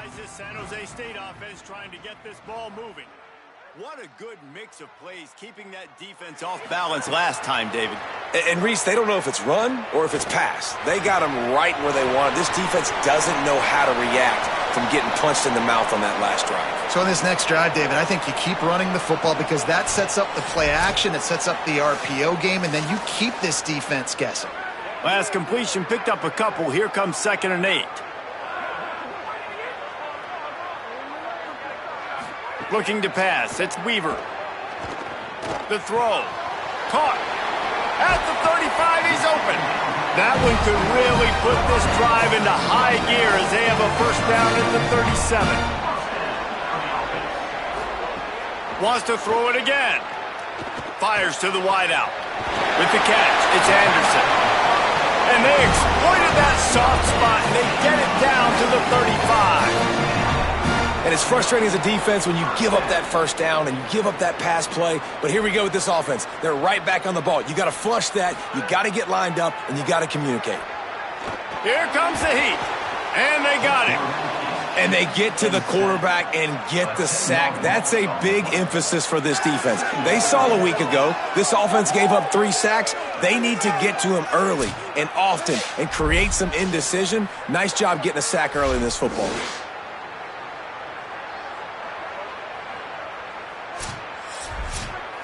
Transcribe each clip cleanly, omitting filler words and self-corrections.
This San Jose State offense trying to get this ball moving. What a good mix of plays, keeping that defense off balance last time, David. And Reese, they don't know if it's run or if it's pass. They got them right where they want it. This defense doesn't know how to react from getting punched in the mouth on that last drive. So in this next drive, David, I think you keep running the football because that sets up the play action, it sets up the RPO game, and then you keep this defense guessing. Last completion picked up a couple. Here comes 2nd and 8. Looking to pass. It's Weaver. The throw. Caught. At the 35, he's open. That one could really put this drive into high gear as they have a first down at the 37. Wants to throw it again. Fires to the wideout. With the catch, it's Anderson. And they exploited that soft spot, and they get it down to the 35. And it's frustrating as a defense when you give up that first down and you give up that pass play. But here we go with this offense. They're right back on the ball. You got to flush that. You got to get lined up, and you got to communicate. Here comes the heat. And they got it. And they get to the quarterback and get the sack. That's a big emphasis for this defense. They saw a week ago this offense gave up 3 sacks. They need to get to him early and often and create some indecision. Nice job getting a sack early in this football game.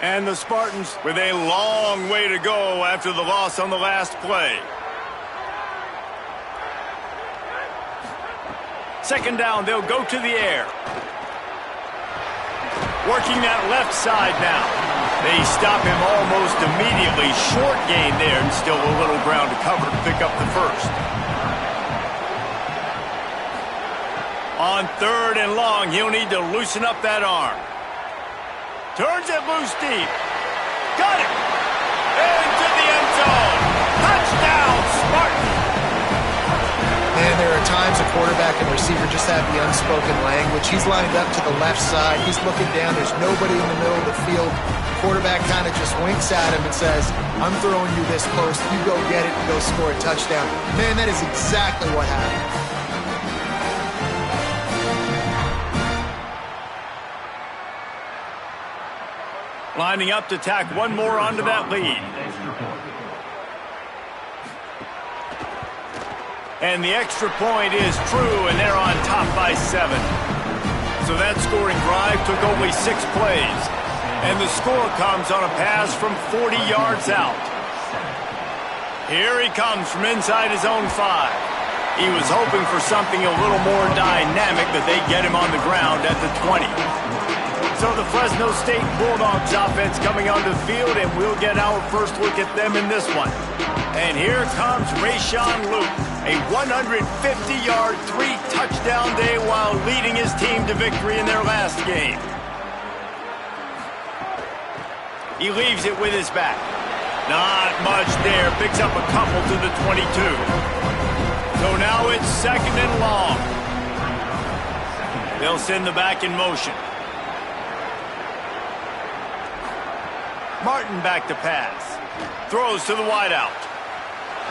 And the Spartans with a long way to go after the loss on the last play. 2nd down, they'll go to the air. Working that left side now. They stop him almost immediately. Short gain there and still a little ground to cover to pick up the first. On 3rd and long, he'll need to loosen up that arm. Turns it loose deep. Got it. Into the end zone. Touchdown, Spartans. And there are times a quarterback and receiver just have the unspoken language. He's lined up to the left side. He's looking down. There's nobody in the middle of the field. The quarterback kind of just winks at him and says, I'm throwing you this post. You go get it and go score a touchdown. Man, that is exactly what happened. Lining up to tack one more onto that lead. And the extra point is true, and they're on top by 7. So that scoring drive took only 6 plays. And the score comes on a pass from 40 yards out. Here he comes from inside his own 5. He was hoping for something a little more dynamic, but they get him on the ground at the 20. So the Fresno State Bulldogs offense coming onto the field, and we'll get our first look at them in this one. And here comes Rayshon Luke, a 150-yard, 3-touchdown day while leading his team to victory in their last game. He leaves it with his back. Not much there, picks up a couple to the 22. So now it's 2nd and long. They'll send the back in motion. Martin back to pass. Throws to the wideout.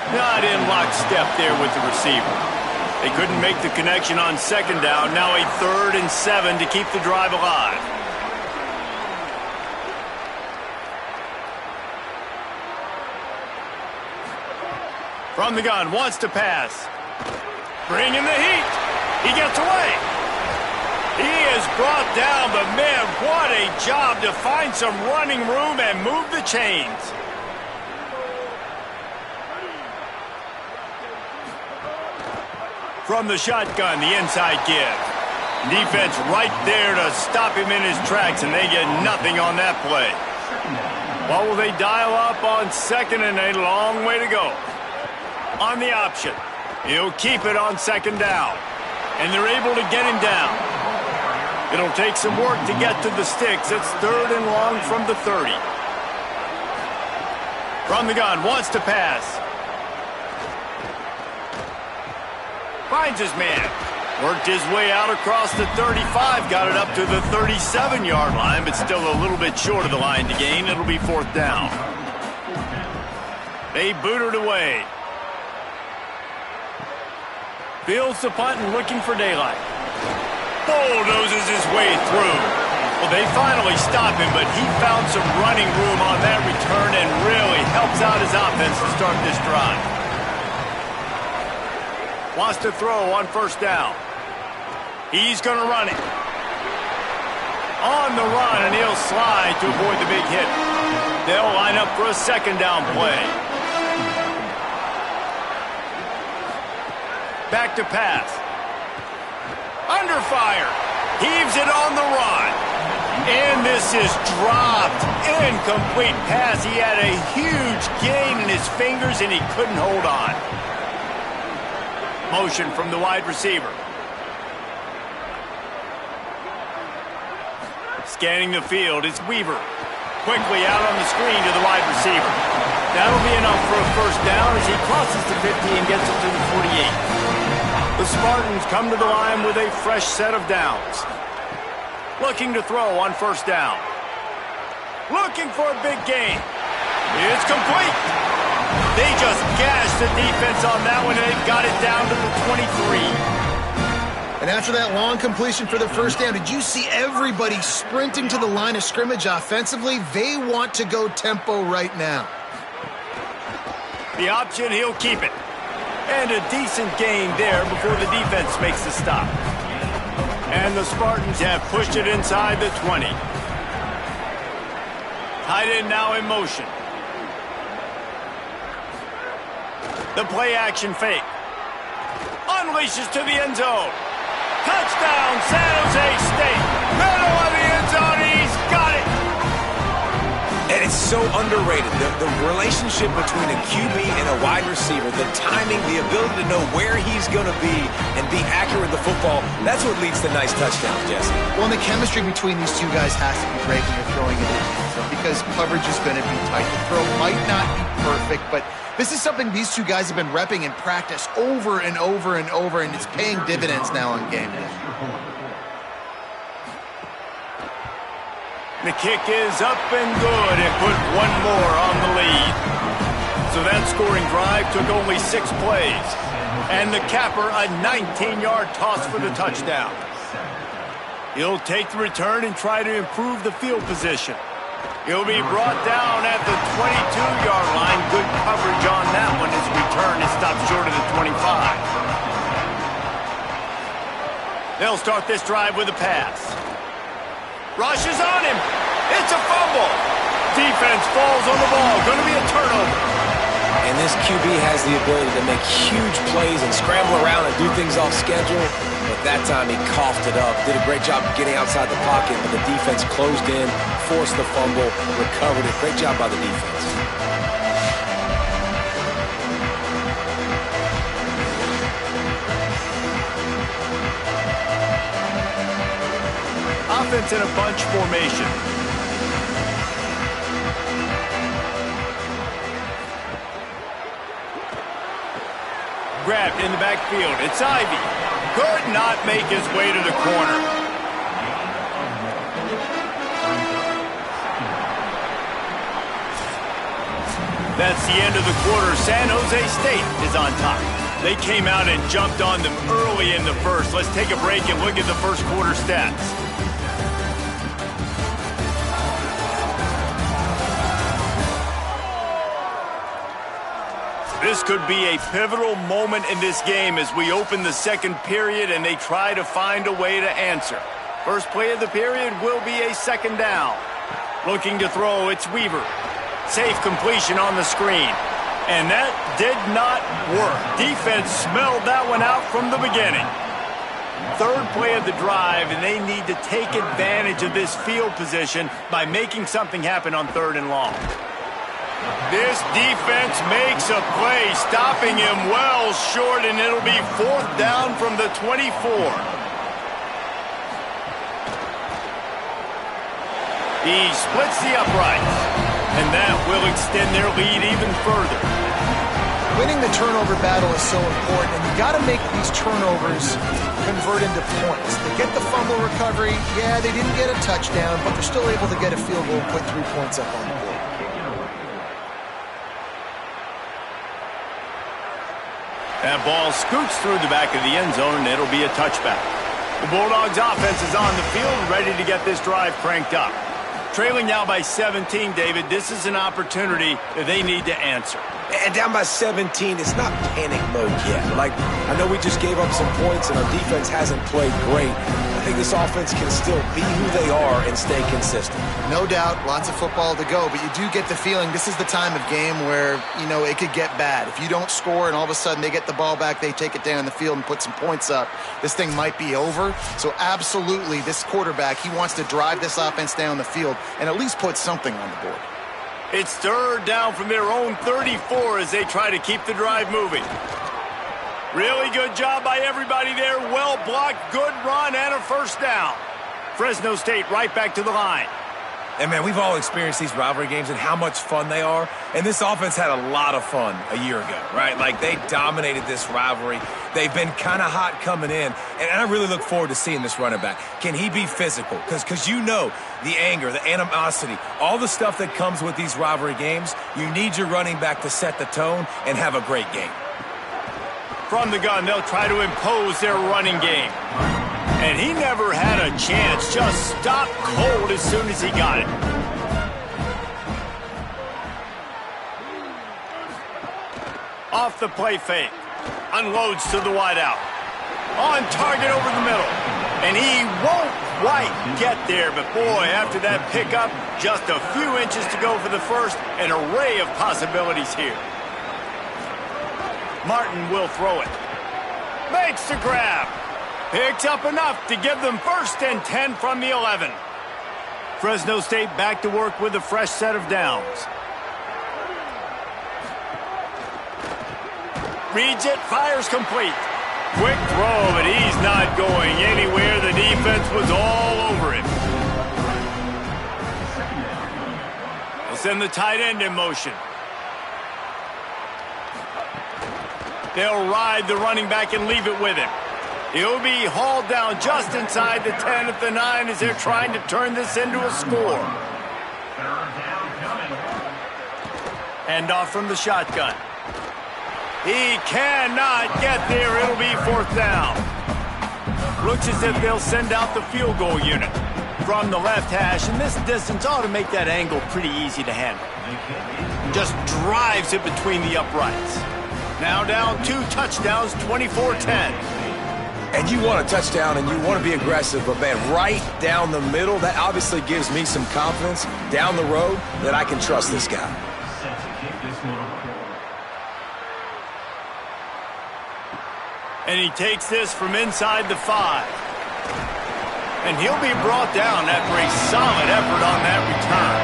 Not in lockstep there with the receiver. They couldn't make the connection on 2nd down. Now a 3rd and 7 to keep the drive alive. From the gun, wants to pass. Bringing the heat. He gets away. He is brought down, but man, what a job to find some running room and move the chains. From the shotgun, the inside give. Defense right there to stop him in his tracks, and they get nothing on that play. What will they dial up on 2nd and a long way to go? On the option. He'll keep it on 2nd down. And they're able to get him down. It'll take some work to get to the sticks. It's 3rd and long from the 30. From the gun, wants to pass. Finds his man. Worked his way out across the 35. Got it up to the 37-yard line, but still a little bit short of the line to gain. It'll be 4th down. They boot it away. Fields the punt and looking for daylight. bulldozes his way through. Well, they finally stop him, but he found some running room on that return and really helps out his offense to start this drive. Wants to throw on first down. He's going to run it. On the run, and he'll slide to avoid the big hit. They'll line up for a second down play. Back to pass. Under fire. Heaves it on the run. And this is dropped. Incomplete pass. He had a huge gain in his fingers, and he couldn't hold on. Motion from the wide receiver. Scanning the field, it's Weaver. Quickly out on the screen to the wide receiver. That'll be enough for a first down as he crosses the 50 and gets it to the 48. The Spartans come to the line with a fresh set of downs. Looking to throw on first down. Looking for a big gain. It's complete. They just gashed the defense on that one, and they've got it down to the 23. And after that long completion for the first down, did you see everybody sprinting to the line of scrimmage offensively? They want to go tempo right now. The option, he'll keep it. And a decent gain there before the defense makes the stop. And the Spartans have pushed it inside the 20. Tight end now in motion. The play action fake. Unleashes to the end zone. Touchdown, San Jose State. Middle of the end zone, he's got it. And it's so underrated. The relationship between a QB and a wide receiver, the timing, the ability to know where he's going to be and be accurate with the football, that's what leads to nice touchdowns, Jesse. Well, and the chemistry between these two guys has to be great when you're throwing it in the end zone because coverage is going to be tight. The throw might not be perfect, but this is something these two guys have been repping in practice over and over and over, and it's paying dividends now on game day. The kick is up and good and put one more on the lead. So that scoring drive took only 6 plays. And the capper, a 19-yard toss for the touchdown. He'll take the return and try to improve the field position. He'll be brought down at the 22-yard line. Good coverage on that one. His return is stopped short of the 25. They'll start this drive with a pass. Rushes on him. It's a fumble. Defense falls on the ball. Going to be a turnover. And this QB has the ability to make huge plays and scramble around and do things off schedule. But that time he coughed it up. Did a great job of getting outside the pocket, but the defense closed in, forced the fumble, recovered it. Great job by the defense. Offense in a bunch formation. Grabbed in the backfield. It's Ivy. Could not make his way to the corner. That's the end of the quarter. San Jose State is on top. They came out and jumped on them early in the first. Let's take a break and look at the first quarter stats. This could be a pivotal moment in this game as we open the second period and they try to find a way to answer. First play of the period will be a second down. Looking to throw, it's Weaver. Safe completion on the screen. And that did not work. Defense smelled that one out from the beginning. Third play of the drive, and they need to take advantage of this field position by making something happen on 3rd and long. This defense makes a play, stopping him well short, and it'll be 4th down from the 24. He splits the uprights, and that will extend their lead even further. Winning the turnover battle is so important, and you got to make these turnovers convert into points. They get the fumble recovery. Yeah, they didn't get a touchdown, but they're still able to get a field goal and put 3 points up on the board. That ball scoots through the back of the end zone, and it'll be a touchback. The Bulldogs offense is on the field, ready to get this drive cranked up. Trailing now by 17, David, this is an opportunity that they need to answer. And down by 17, it's not panic mode yet. Like, I know we just gave up some points and our defense hasn't played great. I think this offense can still be who they are and stay consistent. No doubt, lots of football to go, but you do get the feeling this is the time of game where, it could get bad. If you don't score and all of a sudden they get the ball back, they take it down the field and put some points up, this thing might be over. So absolutely, this quarterback, he wants to drive this offense down the field and at least put something on the board. It's third down from their own 34 as they try to keep the drive moving. Really good job by everybody there. Well blocked, good run, and a first down. Fresno State right back to the line. And, man, we've all experienced these rivalry games and how much fun they are. And this offense had a lot of fun a year ago, right? Like, they dominated this rivalry. They've been kind of hot coming in. And I really look forward to seeing this running back. Can he be physical? Because the anger, the animosity, all the stuff that comes with these rivalry games, you need your running back to set the tone and have a great game. From the gun, they'll try to impose their running game. And he never had a chance, just stopped cold as soon as he got it. Off the play fake. Unloads to the wideout. On target over the middle. And he won't quite get there, but boy, after that pickup, just a few inches to go for the first. An array of possibilities here. Martin will throw it. Makes the grab. Picks up enough to give them first and 10 from the 11. Fresno State back to work with a fresh set of downs. Reads it, fires complete. Quick throw, but he's not going anywhere. The defense was all over him. They'll send the tight end in motion. They'll ride the running back and leave it with him. He'll be hauled down just inside the 10 at the 9 as they're trying to turn this into a score. Hand off from the shotgun. He cannot get there. It'll be fourth down. Looks as if they'll send out the field goal unit from the left hash, and this distance ought to make that angle pretty easy to handle. Just drives it between the uprights. Now down 2 touchdowns, 24-10. And you want a touchdown and you want to be aggressive, but, man, right down the middle, that obviously gives me some confidence down the road that I can trust this guy. And he takes this from inside the 5. And he'll be brought down after a solid effort on that return.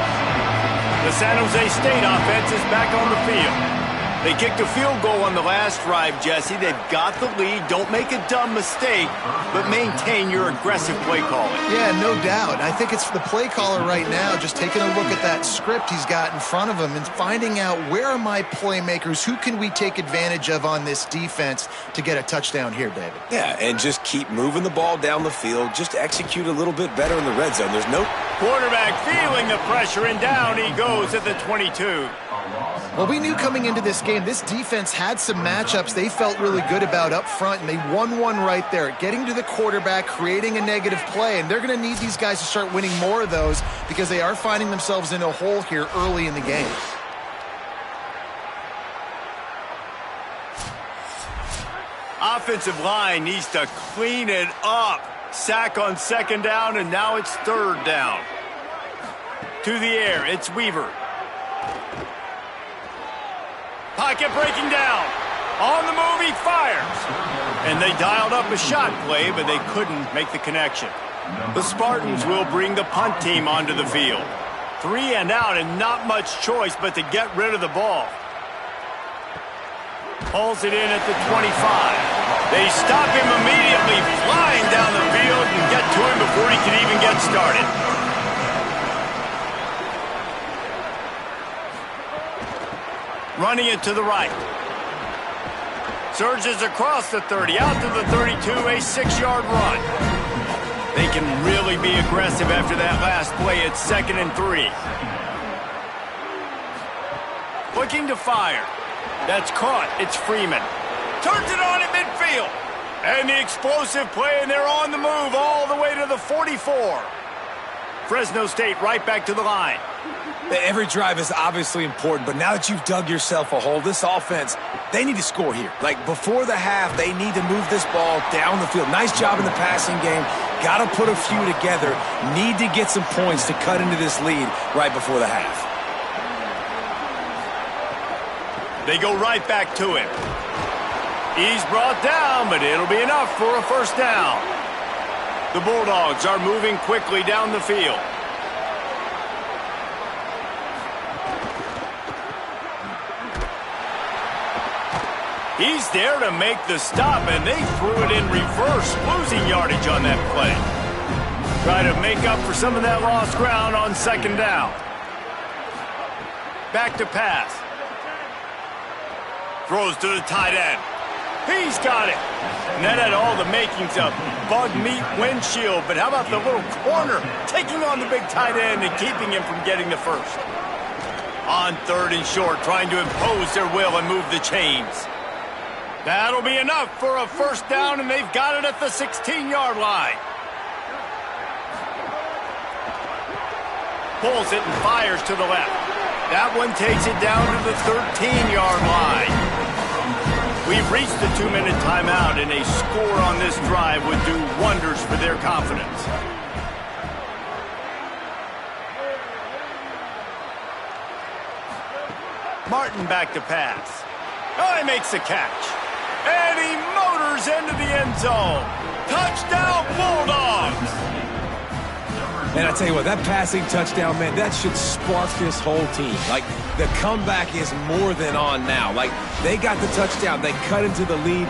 The San Jose State offense is back on the field. They kicked a field goal on the last drive, Jesse. They've got the lead. Don't make a dumb mistake, but maintain your aggressive play calling. Yeah, no doubt. I think it's the play caller right now just taking a look at that script he's got in front of him and finding out where are my playmakers, who can we take advantage of on this defense to get a touchdown here, David. Yeah, and just keep moving the ball down the field. Just execute a little bit better in the red zone. There's no quarterback feeling the pressure, and down he goes at the 22. Well, we knew coming into this game, this defense had some matchups they felt really good about up front, and they won one right there, getting to the quarterback, creating a negative play, and they're going to need these guys to start winning more of those because they are finding themselves in a hole here early in the game. Offensive line needs to clean it up. Sack on second down, and now it's third down. To the air, it's Weaver. Pocket breaking down. On the move, he fires. And they dialed up a shot play, but they couldn't make the connection. The Spartans will bring the punt team onto the field. 3 and out, and not much choice but to get rid of the ball. Pulls it in at the 25. They stop him immediately, flying down the field, and get to him before he can even get started. Running it to the right. Surges across the 30, out to the 32, a 6-yard run. They can really be aggressive after that last play. It's 2nd and 3. Looking to fire. That's caught. It's Freeman. Turns it on at midfield. And the explosive play, and they're on the move all the way to the 44. Fresno State right back to the line. Every drive is obviously important, but now that you've dug yourself a hole, this offense, they need to score here. Like, before the half, they need to move this ball down the field. Nice job in the passing game. Got to put a few together. Need to get some points to cut into this lead right before the half. They go right back to him. He's brought down, but it'll be enough for a first down. The Bulldogs are moving quickly down the field. He's there to make the stop, and they threw it in reverse, losing yardage on that play. Try to make up for some of that lost ground on second down. Back to pass. Throws to the tight end. He's got it. And that had all the makings of bug meat windshield, but how about the little corner taking on the big tight end and keeping him from getting the first? On third and short, trying to impose their will and move the chains. That'll be enough for a first down, and they've got it at the 16-yard line. Pulls it and fires to the left. That one takes it down to the 13-yard line. We've reached the 2-minute timeout, and a score on this drive would do wonders for their confidence. Martin back to pass. Oh, he makes the catch. And he motors into the end zone. Touchdown, Bulldogs! And I tell you what, that passing touchdown, man, that should spark this whole team. Like, the comeback is more than on now. Like, they got the touchdown. They cut into the lead.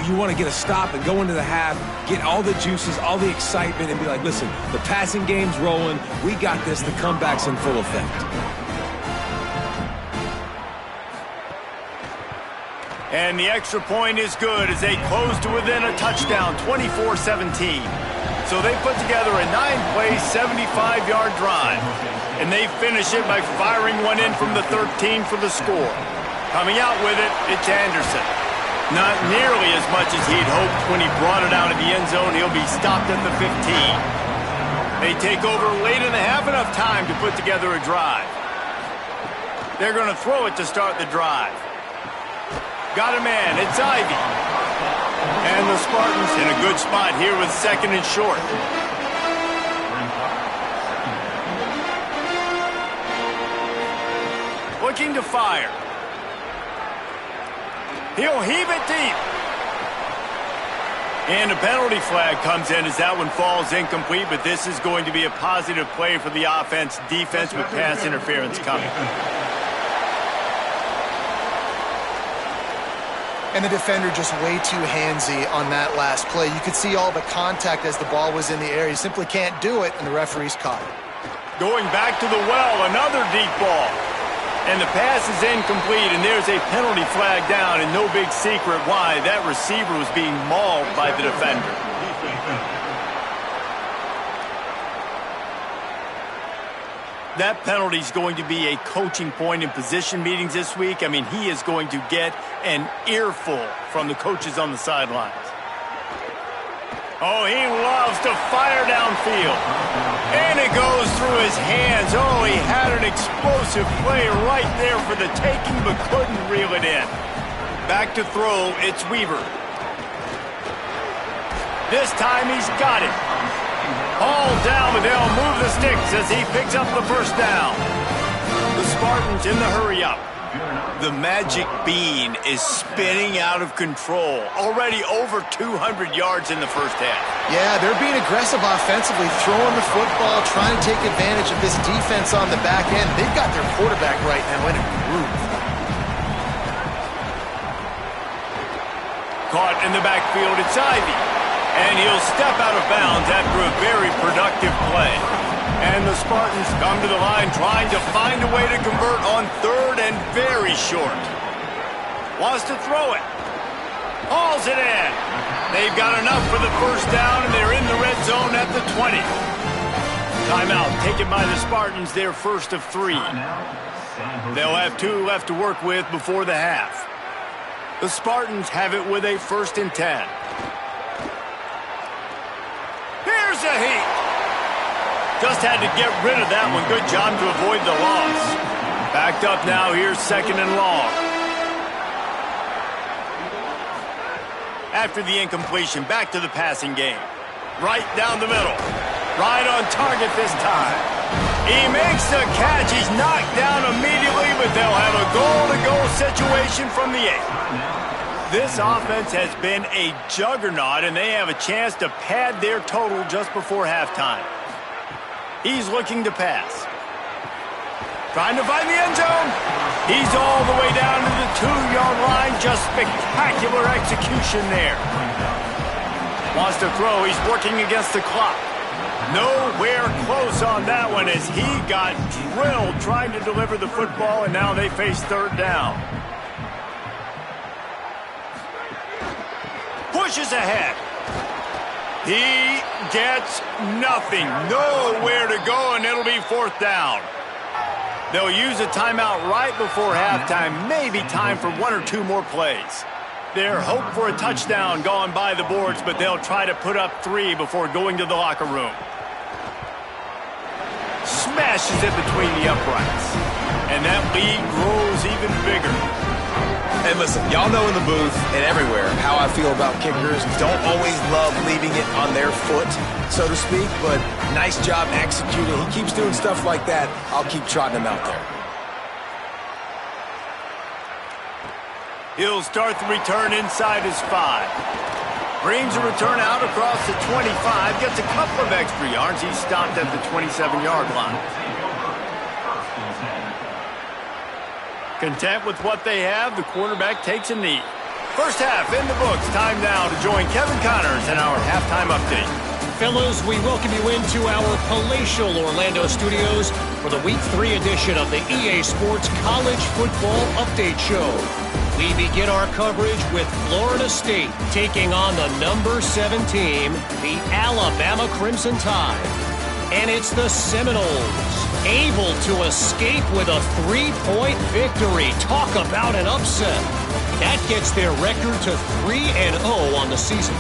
You want to get a stop and go into the half, get all the juices, all the excitement, and be like, listen, the passing game's rolling. We got this. The comeback's in full effect. And the extra point is good as they close to within a touchdown, 24-17. So they put together a 9-play, 75-yard drive. And they finish it by firing one in from the 13 for the score. Coming out with it, it's Anderson. Not nearly as much as he'd hoped when he brought it out of the end zone. He'll be stopped at the 15. They take over late in the half, enough time to put together a drive. They're going to throw it to start the drive. Got a man, it's Ivy. And the Spartans in a good spot here with second and short. Looking to fire. He'll heave it deep. And a penalty flag comes in as that one falls incomplete, but this is going to be a positive play for the offense. Defense with pass interference coming. And the defender just way too handsy on that last play. You could see all the contact as the ball was in the air. You simply can't do it, and the referee's caught it. Going back to the well, another deep ball. And the pass is incomplete, and there's a penalty flag down, and no big secret why. That receiver was being mauled by the defender. That penalty is going to be a coaching point in position meetings this week. I mean, he is going to get an earful from the coaches on the sidelines. Oh, he loves to fire downfield. And it goes through his hands. Oh, he had an explosive play right there for the taking, but couldn't reel it in. Back to throw, it's Weaver. This time he's got it. All down, but they'll move the sticks as he picks up the first down. The Spartans in the hurry-up. The magic bean is spinning out of control. Already over 200 yards in the first half. Yeah, they're being aggressive offensively, throwing the football, trying to take advantage of this defense on the back end. They've got their quarterback right now in a groove. Caught in the backfield, it's Ivy. And he'll step out of bounds after a very productive play. And the Spartans come to the line trying to find a way to convert on third and very short. Wants to throw it. Hauls it in. They've got enough for the first down, and they're in the red zone at the 20. Timeout taken by the Spartans, their first of 3. They'll have 2 left to work with before the half. The Spartans have it with a 1st and 10. There's a heat. Just had to get rid of that one. Good job to avoid the loss. Backed up now. Here's 2nd and long. After the incompletion, back to the passing game. Right down the middle. Right on target this time. He makes the catch. He's knocked down immediately, but they'll have a goal-to-goal situation from the 8. This offense has been a juggernaut, and they have a chance to pad their total just before halftime. He's looking to pass. Trying to find the end zone. He's all the way down to the 2-yard line. Just spectacular execution there. Wants to throw. He's working against the clock. Nowhere close on that one as he got drilled trying to deliver the football, and now they face 3rd down. Pushes ahead. He gets nothing. Nowhere to go, and it'll be 4th down. They'll use a timeout right before halftime. Maybe time for 1 or 2 more plays. Their hope for a touchdown gone by the boards, but they'll try to put up 3 before going to the locker room. Smashes it between the uprights. And that lead grows even bigger. And listen, y'all know in the booth and everywhere how I feel about kickers. Don't always love leaving it on their foot, so to speak, but nice job executing. He keeps doing stuff like that. I'll keep trotting him out there. He'll start the return inside his 5. Brings a return out across the 25. Gets a couple of extra yards. He's stopped at the 27-yard line. Content with what they have, the quarterback takes a knee. First half in the books. Time now to join Kevin Connors in our halftime update. Fellas, we welcome you into our palatial Orlando studios for the Week 3 edition of the EA Sports College Football Update Show. We begin our coverage with Florida State taking on the number 7 team, the Alabama Crimson Tide. And it's the Seminoles, able to escape with a 3-point victory. Talk about an upset. That gets their record to 3-0 on the season.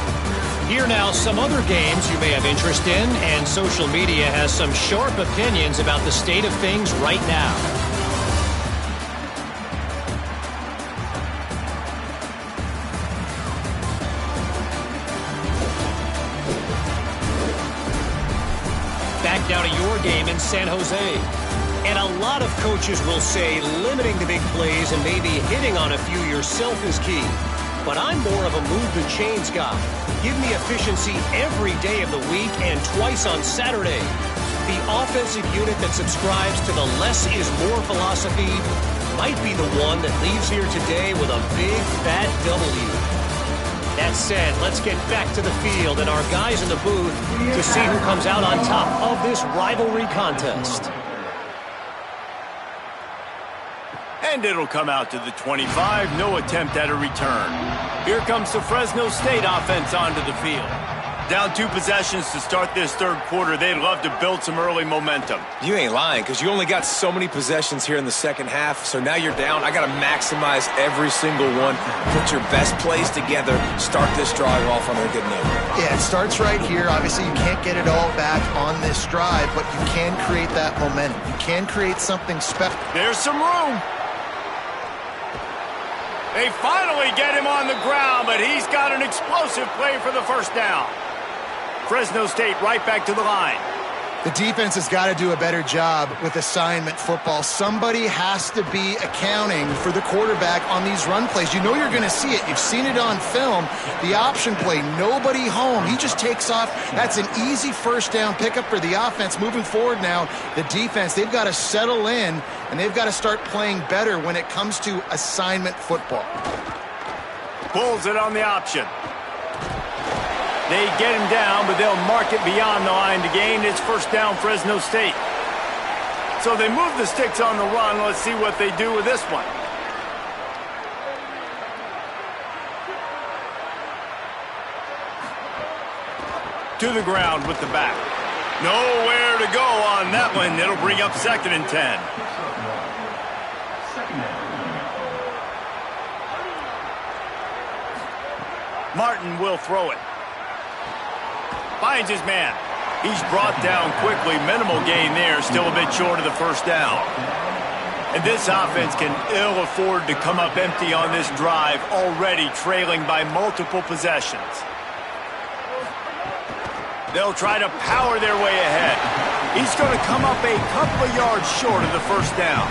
Here now some other games you may have interest in, and social media has some sharp opinions about the state of things right now. Back now to your game in San Jose. And a lot of coaches will say limiting the big plays and maybe hitting on a few yourself is key. But I'm more of a move the chains guy. Give me efficiency every day of the week and twice on Saturday. The offensive unit that subscribes to the less is more philosophy might be the one that leaves here today with a big fat W. That said, let's get back to the field and our guys in the booth to see who comes out on top of this rivalry contest. And it'll come out to the 25. No attempt at a return. Here comes the Fresno State offense onto the field. Down 2 possessions to start this 3rd quarter. They'd love to build some early momentum. You ain't lying, because you only got so many possessions here in the 2nd half, so now you're down. I got to maximize every single one. Put your best plays together. Start this drive off on a good note. Yeah, it starts right here. Obviously, you can't get it all back on this drive, but you can create that momentum. You can create something special. There's some room. They finally get him on the ground, but he's got an explosive play for the 1st down. Fresno State right back to the line. The defense has got to do a better job with assignment football. Somebody has to be accounting for the quarterback on these run plays. You know you're going to see it. You've seen it on film. The option play, nobody home. He just takes off. That's an easy 1st down pickup for the offense. Moving forward now, the defense, they've got to settle in, and they've got to start playing better when it comes to assignment football. Pulls it on the option. They get him down, but they'll mark it beyond the line to gain. It's 1st down, Fresno State. So they move the sticks on the run. Let's see what they do with this one. To the ground with the back. Nowhere to go on that one. It'll bring up 2nd and 10. Martin will throw it. Finds his man. He's brought down quickly. Minimal gain there. Still a bit short of the first down. And this offense can ill afford to come up empty on this drive, already trailing by multiple possessions. They'll try to power their way ahead. He's going to come up a couple of yards short of the first down.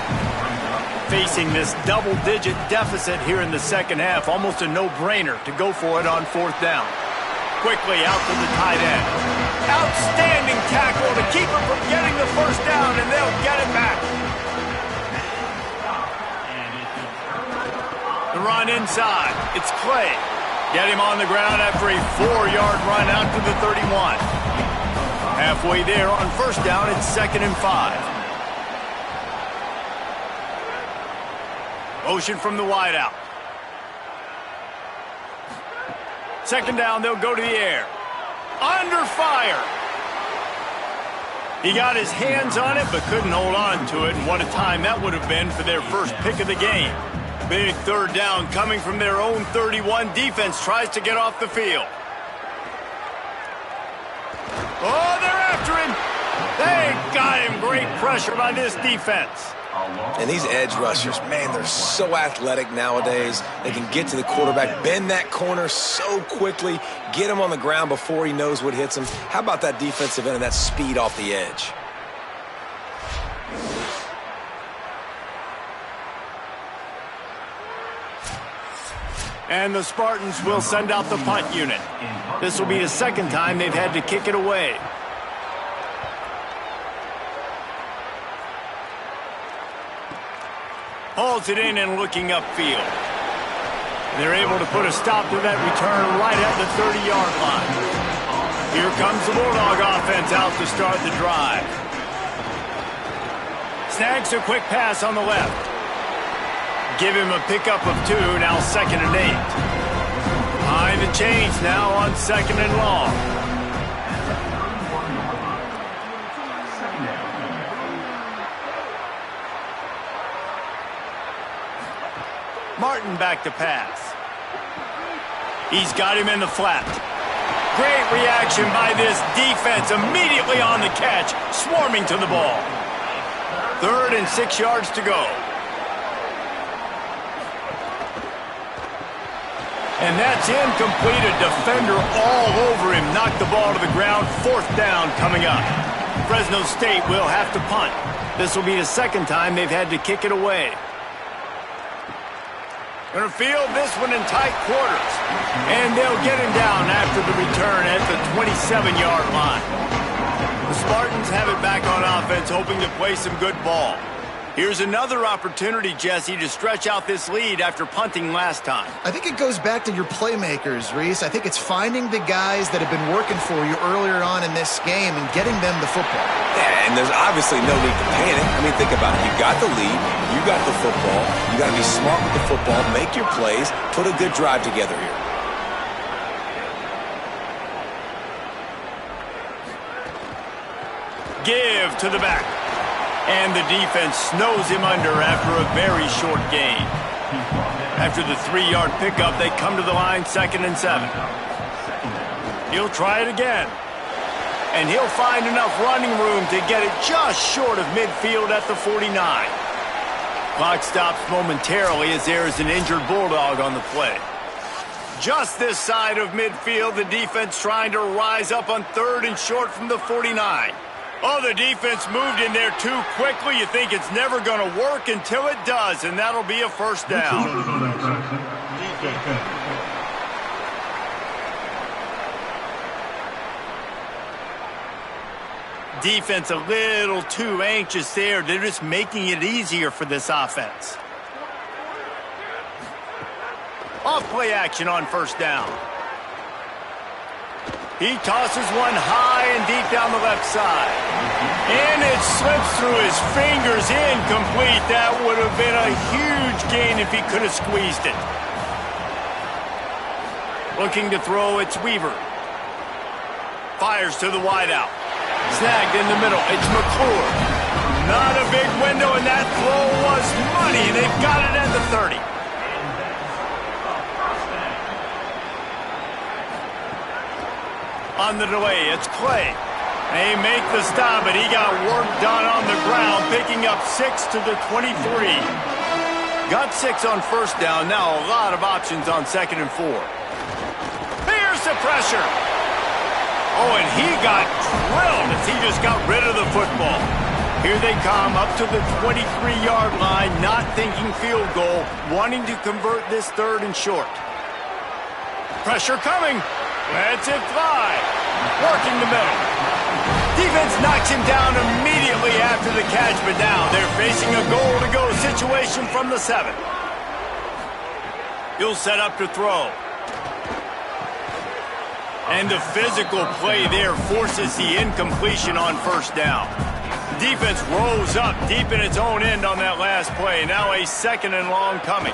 Facing this double-digit deficit here in the second half, almost a no-brainer to go for it on fourth down. Quickly out to the tight end. Outstanding tackle to keep him from getting the first down, and they'll get it back. The run inside. It's Clay. Get him on the ground after a 4-yard run out to the 31. Halfway there on first down, it's 2nd and 5. Motion from the wideout. Second down, they'll go to the air. Under fire. He got his hands on it, but couldn't hold on to it, and what a time that would have been for their first pick of the game. Big third down coming from their own 31. Defense tries to get off the field. Oh, they're after him. They got him. Great pressure by this defense. And these edge rushers, man, they're so athletic nowadays. They can get to the quarterback, bend that corner so quickly, get him on the ground before he knows what hits him. How about that defensive end and that speed off the edge? And the Spartans will send out the punt unit. This will be the second time they've had to kick it away. Hauls it in and looking upfield. They're able to put a stop to that return right at the 30-yard line. Here comes the Bulldog offense out to start the drive. Snags a quick pass on the left. Give him a pickup of 2, now 2nd and 8. Behind the chains now on 2nd and long. Martin back to pass. He's got him in the flat. Great reaction by this defense, immediately on the catch, swarming to the ball. 3rd and 6 yards to go. And that's incomplete. A defender all over him. Knocked the ball to the ground. 4th down coming up. Fresno State will have to punt. This will be the second time they've had to kick it away. Going to field this one in tight quarters. And they'll get him down after the return at the 27-yard line. The Spartans have it back on offense, hoping to play some good ball. Here's another opportunity, Jesse, to stretch out this lead after punting last time. I think it goes back to your playmakers, Reese. I think it's finding the guys that have been working for you earlier on in this game and getting them the football. Yeah, and there's obviously no need to panic. I mean, think about it. You got the lead. You got the football. You got to be smart with the football, make your plays, put a good drive together here. Give to the back. And the defense snows him under after a very short gain. After the 3-yard pickup, they come to the line, 2nd and 7. He'll try it again. And he'll find enough running room to get it just short of midfield at the 49. Clock stops momentarily as there is an injured Bulldog on the play. Just this side of midfield, the defense trying to rise up on 3rd and short from the 49. Oh, the defense moved in there too quickly. You think it's never going to work until it does, and that'll be a first down. Defense a little too anxious there. They're just making it easier for this offense. Off play action on first down. He tosses one high and deep down the left side. And it slips through his fingers, incomplete. That would have been a huge gain if he could have squeezed it. Looking to throw, it's Weaver. Fires to the wideout. Snagged in the middle, it's McClure. Not a big window, and that throw was money. They've got it at the 30. On the delay, it's Clay. They make the stop, but he got work done on the ground, picking up 6 to the 23. Got 6 on first down. Now a lot of options on 2nd and 4. Here's the pressure. Oh, and he got drilled as he just got rid of the football. Here they come up to the 23-yard line, not thinking field goal, wanting to convert this 3rd and short. Pressure coming. Lets it fly. Working the middle. Defense knocks him down immediately after the catch, but now they're facing a goal-to-go situation from the 7. He'll set up to throw. And the physical play there forces the incompletion on first down. Defense rose up deep in its own end on that last play. Now a 2nd and long coming.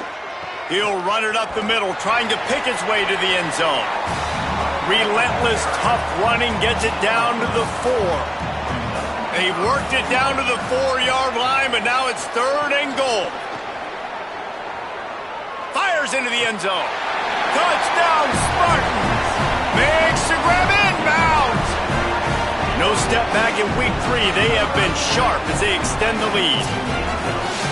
He'll run it up the middle, trying to pick its way to the end zone. Relentless, tough running gets it down to the 4. They've worked it down to the 4-yard line, but now it's 3rd and goal. Fires into the end zone. Touchdown, Spartans! Makes the grab inbounds. No step back in week 3. They have been sharp as they extend the lead.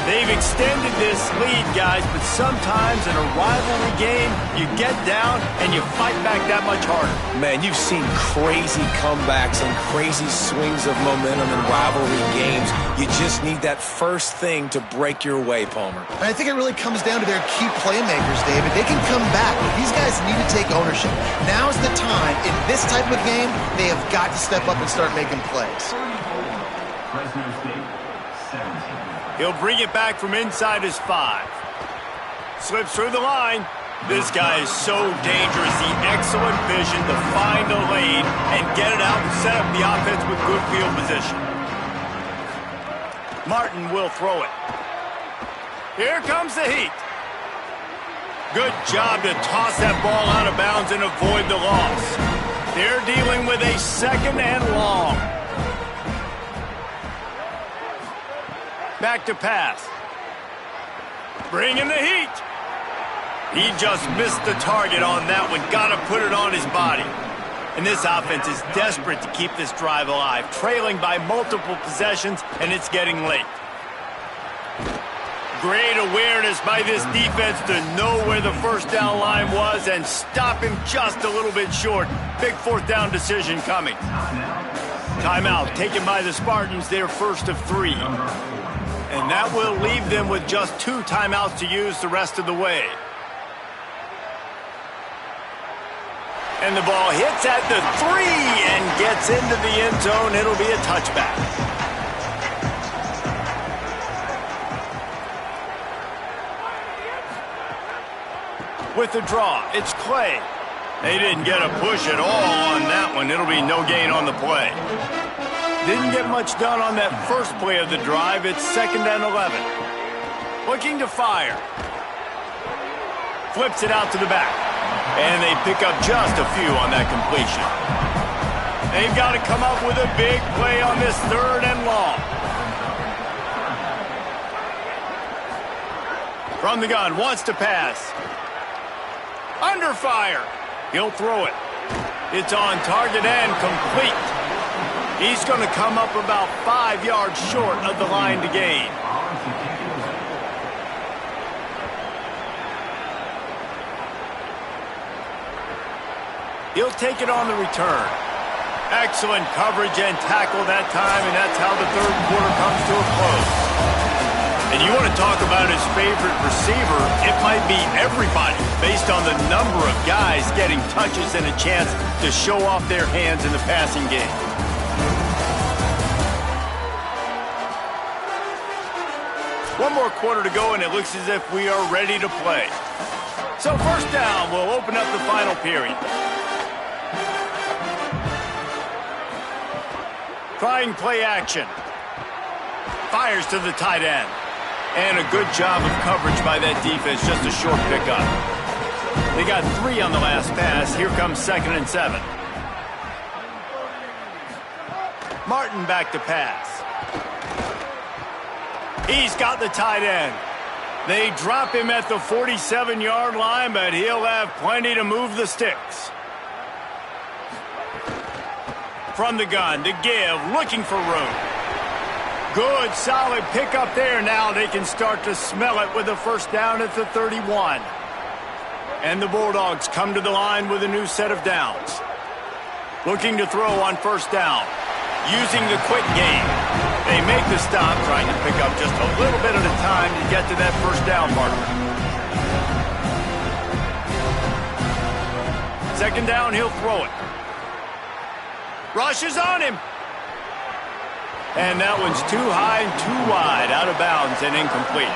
They've extended this lead, guys, but sometimes in a rivalry game, you get down and you fight back that much harder. Man, you've seen crazy comebacks and crazy swings of momentum in rivalry games. You just need that first thing to break your way, Palmer. And I think it really comes down to their key playmakers, David. They can come back, but these guys need to take ownership. Now's the time. In this type of game, they have got to step up and start making plays. He'll bring it back from inside his 5. Slips through the line. This guy is so dangerous. The excellent vision to find a lane and get it out and set up the offense with good field position. Martin will throw it. Here comes the heat. Good job to toss that ball out of bounds and avoid the loss. They're dealing with a 2nd and long. Back to pass. Bringing the heat. He just missed the target on that one. Got to put it on his body. And this offense is desperate to keep this drive alive. Trailing by multiple possessions, and it's getting late. Great awareness by this defense to know where the first down line was and stop him just a little bit short. Big 4th down decision coming. Timeout taken by the Spartans, their first of 3. And that will leave them with just 2 timeouts to use the rest of the way. And the ball hits at the 3 and gets into the end zone. It'll be a touchback. With the draw, it's Clay. They didn't get a push at all on that one. It'll be no gain on the play. Didn't get much done on that first play of the drive. It's 2nd and 11. Looking to fire. Flips it out to the back. And they pick up just a few on that completion. They've got to come up with a big play on this 3rd and long. From the gun, wants to pass. Under fire. He'll throw it. It's on target and complete. He's going to come up about 5 yards short of the line to gain. He'll take it on the return. Excellent coverage and tackle that time, and that's how the 3rd quarter comes to a close. And you want to talk about his favorite receiver, it might be everybody, based on the number of guys getting touches and a chance to show off their hands in the passing game. One more quarter to go, and it looks as if we are ready to play. So first down will open up the final period. Trying play action. Fires to the tight end. And a good job of coverage by that defense, just a short pickup. They got 3 on the last pass. Here comes 2nd and 7. Martin back to pass. He's got the tight end. They drop him at the 47-yard line, but he'll have plenty to move the sticks. From the gun to give, looking for room. Good, solid pickup there. Now they can start to smell it with a first down at the 31. And the Bulldogs come to the line with a new set of downs. Looking to throw on first down. Using the quick game. They make the stop, trying to pick up just a little bit at a time to get to that first down marker. Second down, he'll throw it. Rush is on him. And that one's too high and too wide, out of bounds and incomplete.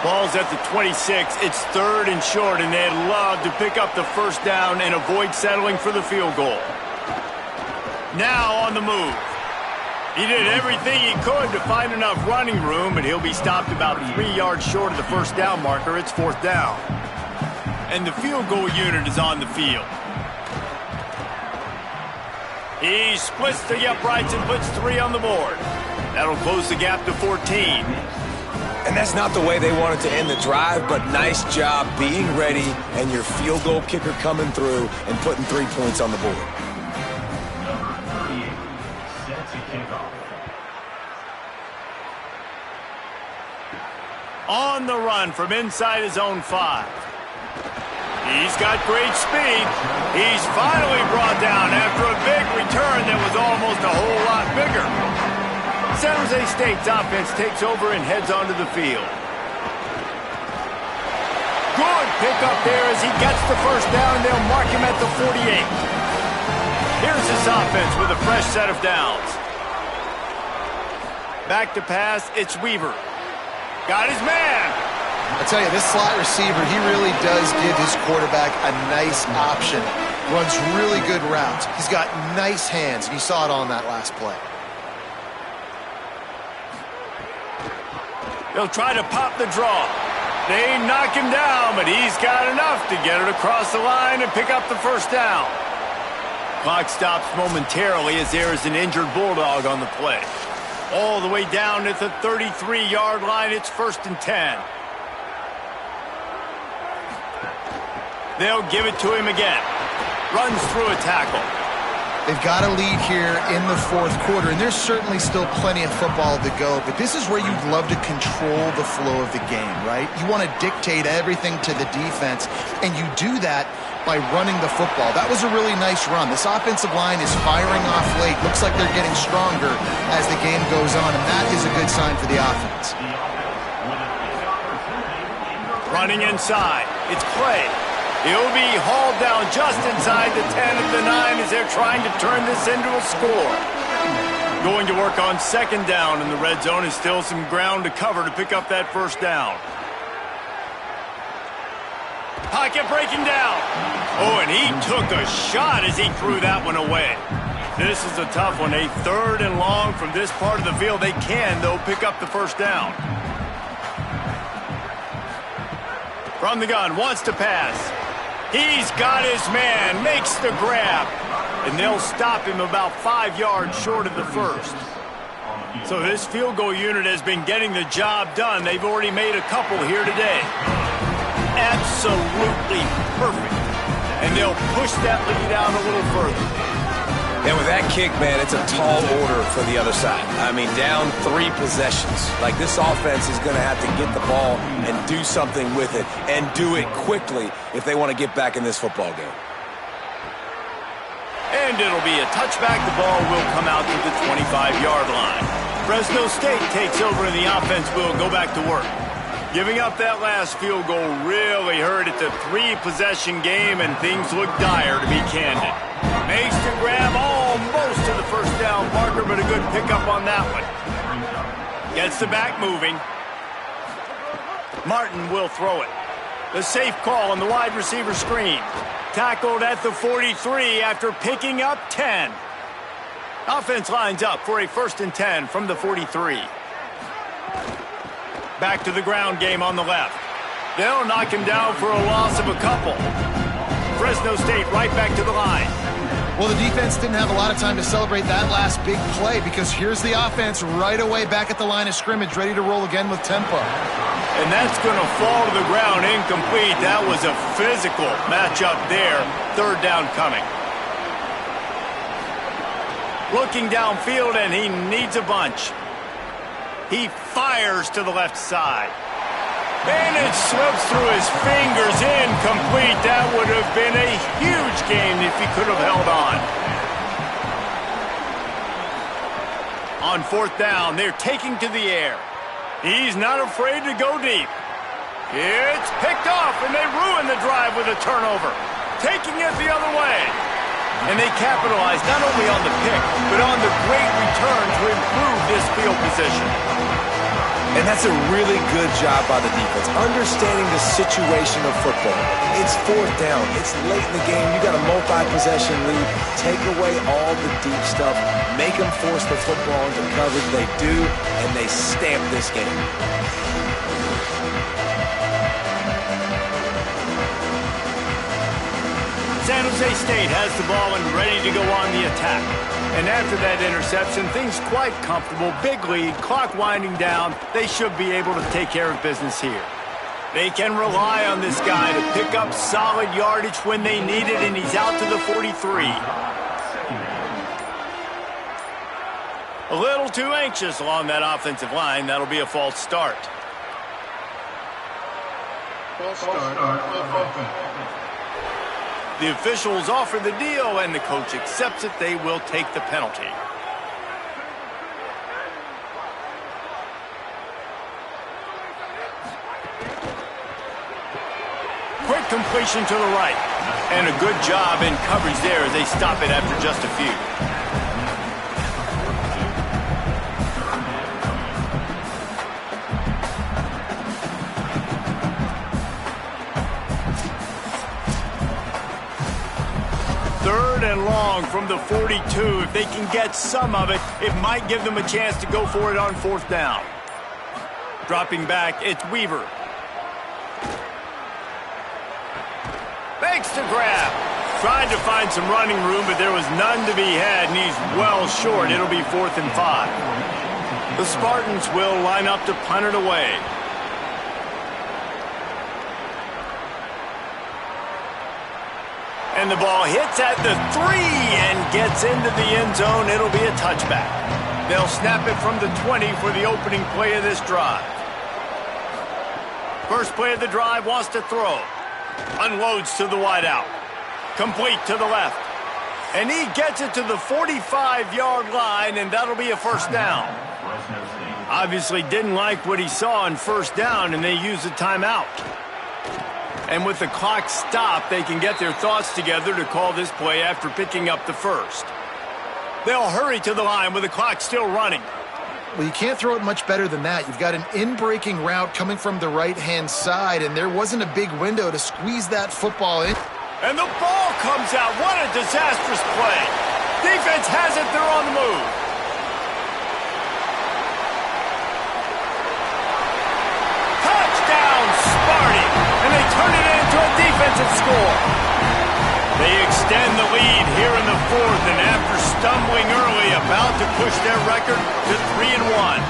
Ball's at the 26. It's third and short, and they'd love to pick up the first down and avoid settling for the field goal. Now on the move. He did everything he could to find enough running room, but he'll be stopped about 3 yards short of the first down marker. It's fourth down. And the field goal unit is on the field. He splits the uprights and puts 3 on the board. That'll close the gap to 14. And that's not the way they wanted to end the drive, but nice job being ready and your field goal kicker coming through and putting 3 points on the board. On the run from inside his own 5. He's got great speed. He's finally brought down after a big return that was almost a whole lot bigger. San Jose State's offense takes over and heads onto the field. Good pickup there as he gets the first down, and they'll mark him at the 48. Here's his offense with a fresh set of downs. Back to pass, it's Weaver. Got his man. I tell you, this slot receiver, he really does give his quarterback a nice option. Runs really good routes. He's got nice hands, and you saw it on that last play. They'll try to pop the draw. They knock him down, but he's got enough to get it across the line and pick up the first down. Clock stops momentarily as there is an injured Bulldog on the play. All the way down at the 33-yard line, it's first and 10. They'll give it to him again. Runs through a tackle. They've got a lead here in the fourth quarter, and there's certainly still plenty of football to go, but this is where you'd love to control the flow of the game, right? You want to dictate everything to the defense, and you do that by running the football. That was a really nice run. This offensive line is firing off late. Looks like they're getting stronger as the game goes on, and that is a good sign for the offense. Running inside. It's Clay. He'll be hauled down just inside the 10 at the 9 as they're trying to turn this into a score. Going to work on second down in the red zone is still some ground to cover to pick up that first down. Pocket breaking down. Oh, and he took a shot as he threw that one away. This is a tough one. A third and long from this part of the field. They can, though, pick up the first down. From the gun, wants to pass. He's got his man, makes the grab, and they'll stop him about 5 yards short of the first. So this field goal unit has been getting the job done. They've already made a couple here today. Absolutely perfect. And they'll push that lead out a little further. And with that kick, man, it's a tall order for the other side. I mean, down 3 possessions. Like, this offense is going to have to get the ball and do something with it, and do it quickly if they want to get back in this football game. And it'll be a touchback. The ball will come out to the 25-yard line. Fresno State takes over, and the offense will go back to work. Giving up that last field goal really hurt. It's a 3-possession game, and things look dire, to be candid. Makes the grab almost to the first down marker, but a good pickup on that one. Gets the back moving. Martin will throw it. The safe call on the wide receiver screen. Tackled at the 43 after picking up 10. Offense lines up for a first and 10 from the 43. Back to the ground game on the left. They'll knock him down for a loss of a couple. Fresno State right back to the line. Well, the defense didn't have a lot of time to celebrate that last big play because here's the offense right away back at the line of scrimmage, ready to roll again with tempo. And that's going to fall to the ground incomplete. That was a physical matchup there. Third down coming. Looking downfield, and he needs a bunch. He fires to the left side. And it slips through his fingers, incomplete. That would have been a huge gain if he could have held on. On fourth down, they're taking to the air. He's not afraid to go deep. It's picked off, and they ruin the drive with a turnover. Taking it the other way. And they capitalize not only on the pick, but on the great return to improve this field position. And that's a really good job by the defense, understanding the situation of football. It's fourth down. It's late in the game. You got a multi-possession lead. Take away all the deep stuff. Make them force the football into coverage. They do, and they stamp this game. San Jose State has the ball and ready to go on the attack. And after that interception, things quite comfortable. Big lead, clock winding down. They should be able to take care of business here. They can rely on this guy to pick up solid yardage when they need it, and he's out to the 43. A little too anxious along that offensive line. That'll be a false start. False start on offense. The officials offer the deal, and the coach accepts it. They will take the penalty. Quick completion to the right. And a good job in coverage there as they stop it after just a few. Third and long from the 42. If they can get some of it, it might give them a chance to go for it on fourth down. Dropping back, it's Weaver. Makes the grab. Trying to find some running room, but there was none to be had, and he's well short. It'll be 4th and 5. The Spartans will line up to punt it away. And the ball hits at the 3 and gets into the end zone. It'll be a touchback. They'll snap it from the 20 for the opening play of this drive. First play of the drive, wants to throw. Unloads to the wideout. Complete to the left. And he gets it to the 45-yard line, and that'll be a first down. Obviously didn't like what he saw on first down, and they use a timeout. And with the clock stopped, they can get their thoughts together to call this play after picking up the first. They'll hurry to the line with the clock still running. Well, you can't throw it much better than that. You've got an in-breaking route coming from the right-hand side, and there wasn't a big window to squeeze that football in. And the ball comes out. What a disastrous play. Defense has it. They're on the move. Touchdown, Sparty. And they turn it into a defensive score. They extend the lead here in the 4th, and after stumbling early, about to push their record to 3-1.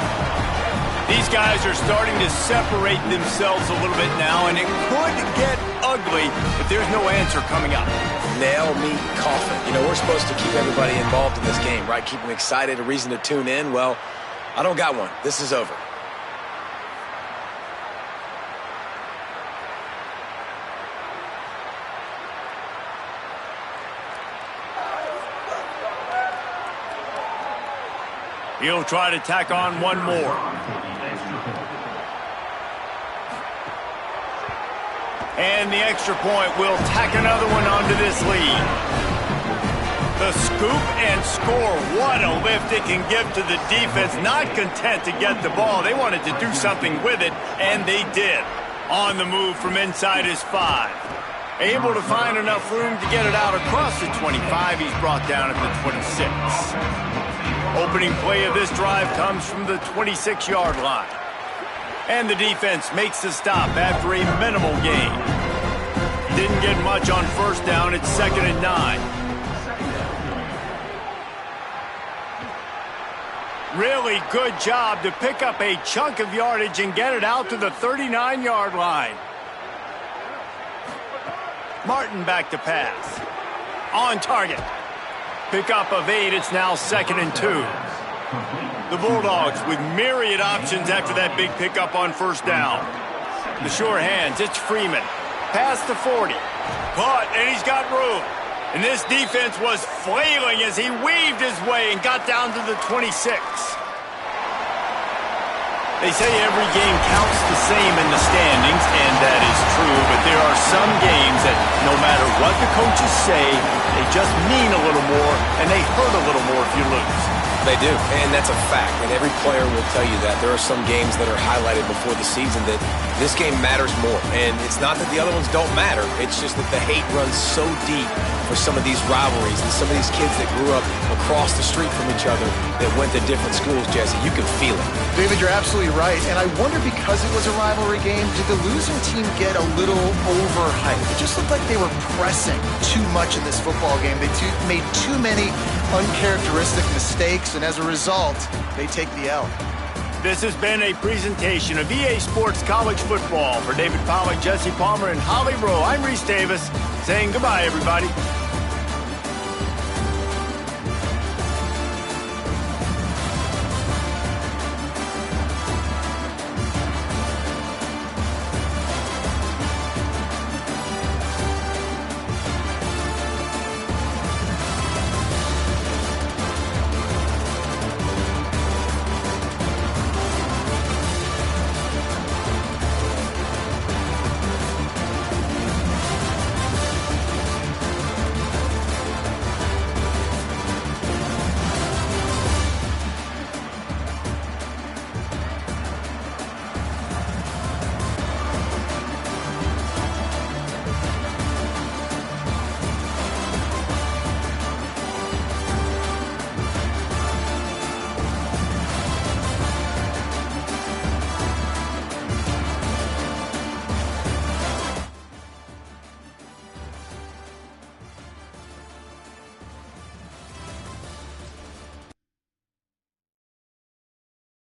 These guys are starting to separate themselves a little bit now, and it could get ugly, but there's no answer coming up. Nail, meat, coffin. You know, we're supposed to keep everybody involved in this game, right? Keep them excited, a reason to tune in. Well, I don't got one. This is over. He'll try to tack on one more. And the extra point will tack another one onto this lead. The scoop and score. What a lift it can give to the defense. Not content to get the ball. They wanted to do something with it, and they did. On the move from inside his 5. Able to find enough room to get it out across the 25. He's brought down at the 26. Opening play of this drive comes from the 26-yard line. And the defense makes the stop after a minimal gain. Didn't get much on first down. It's 2nd and 9. Really good job to pick up a chunk of yardage and get it out to the 39-yard line. Martin back to pass. On target. Pickup of 8, it's now 2nd and 2. The Bulldogs with myriad options after that big pickup on first down. The sure hands, it's Freeman. Past the 40. Caught, and he's got room. And this defense was flailing as he weaved his way and got down to the 26. They say every game counts the same in the standings, and that is true, but there are some games that no matter what the coaches say, they just mean a little more, and they hurt a little more if you lose. They do, and that's a fact, and every player will tell you that. There are some games that are highlighted before the season that this game matters more, and it's not that the other ones don't matter. It's just that the hate runs so deep for some of these rivalries and some of these kids that grew up across the street from each other that went to different schools, Jesse. You can feel it. David, you're absolutely right, and I wonder because it was a rivalry game, did the losing team get a little overhyped? It just looked like they were pressing too much in this football game. They made too many uncharacteristic mistakes, and as a result, they take the L. This has been a presentation of EA Sports College Football. For David Pollack, Jesse Palmer, and Holly Rowe, I'm Reese Davis saying goodbye, everybody.